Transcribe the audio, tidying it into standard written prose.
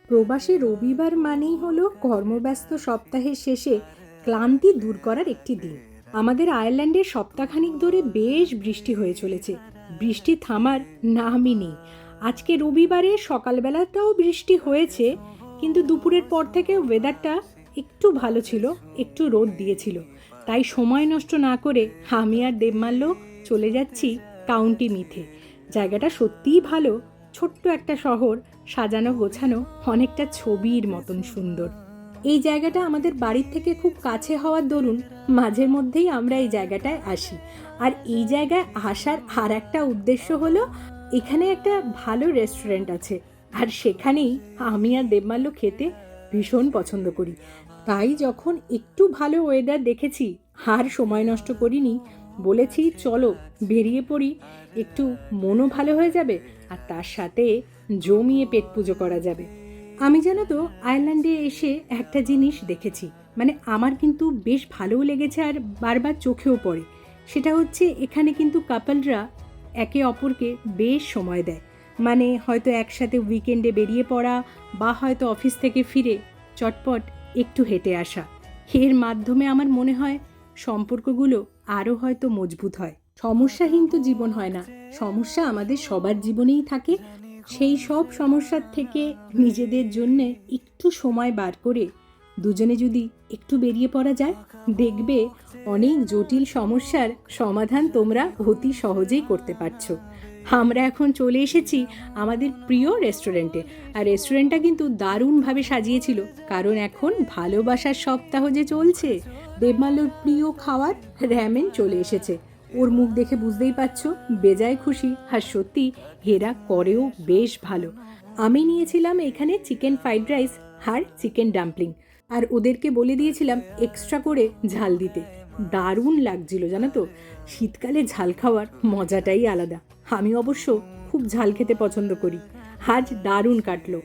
প্রবাসী রবিবার মানেই হলো কর্মব্যস্ত সপ্তাহের শেষে ক্লান্তি দূর করার একটি দিন। আমাদের আয়ারল্যান্ডে সপ্তাহখানিক ধরে বেশ বৃষ্টি হয়ে চলেছে। বৃষ্টি থামার নামই নেই। আজকে রবিবারে সকালবেলাটাও বৃষ্টি হয়েছে, কিন্তু দুপুরের পর থেকে ওয়েদারটা একটু ভালো ছিল, একটু রোদ দিয়েছিল। তাই সময় নষ্ট না করে আমি আর দেবমাল্য চলে যাচ্ছি কাউন্টি মিথে। জায়গাটা সত্যিই ভালো, ছোট্ট একটা শহর, সাজানো গোছানো, অনেকটা ছবির মতন সুন্দর। এই জায়গাটা আমাদের বাড়ির থেকে খুব কাছে হওয়ার দরুন মাঝের মধ্যেই আমরা এই জায়গাটায় আসি। আর এই জায়গায় আসার আর একটা উদ্দেশ্য হলো, এখানে একটা ভালো রেস্টুরেন্ট আছে, আর সেখানেই আমি আর দেবমাল্য খেতে ভীষণ পছন্দ করি। তাই যখন একটু ভালো ওয়েদার দেখেছি, আর সময় নষ্ট করিনি, বলেছি চলো বেরিয়ে পড়ি, একটু মনও ভালো হয়ে যাবে আর তার সাথে জমিয়ে পেট পুজো করা যাবে। আমি জানো তো আয়ারল্যান্ডে এসে একটা জিনিস দেখেছি, মানে আমার কিন্তু বেশ ভালোও লেগেছে আর বারবার চোখেও পড়ে। সেটা হচ্ছে এখানে কিন্তু কাপলরা একে অপরকে বেশ সময় দেয়। মানে হয়তো একসাথে উইকেন্ডে বেরিয়ে পড়া, বা হয়তো অফিস থেকে ফিরে চটপট একটু হেঁটে আসা। এর মাধ্যমে আমার মনে হয় সম্পর্কগুলো আরও হয়তো মজবুত হয়। সমস্যাহীন তো জীবন হয় না, সমস্যা আমাদের সবার জীবনেই থাকে। সেই সব সমস্যার থেকে নিজেদের জন্য একটু সময় বার করে দুজনে যদি একটু বেরিয়ে পড়া যায়, দেখবে অনেক জটিল সমস্যার সমাধান তোমরা অতি সহজেই করতে পারছো। আমরা এখন চলে এসেছি আমাদের প্রিয় রেস্টুরেন্টে। আর রেস্টুরেন্টটা কিন্তু দারুণভাবে সাজিয়েছিল, কারণ এখন ভালোবাসার সপ্তাহ যে চলছে। দেবমাল্যর প্রিয় খাবার র্যামেন চলে এসেছে। ওর মুখ দেখে বুঝতেই পারছো বেজায় খুশি, আর সত্যি হেরা করেও বেশ ভালো। আমি নিয়েছিলাম এখানে চিকেন ফ্রাইড রাইস আর চিকেন ডাম্পলিং, আর ওদেরকে বলে দিয়েছিলাম এক্সট্রা করে ঝাল দিতে। দারুণ লাগছিল জানো তো, শীতকালে ঝাল খাওয়ার মজাটাই আলাদা। আমি অবশ্য খুব ঝাল খেতে পছন্দ করি। আজ দারুণ কাটলো।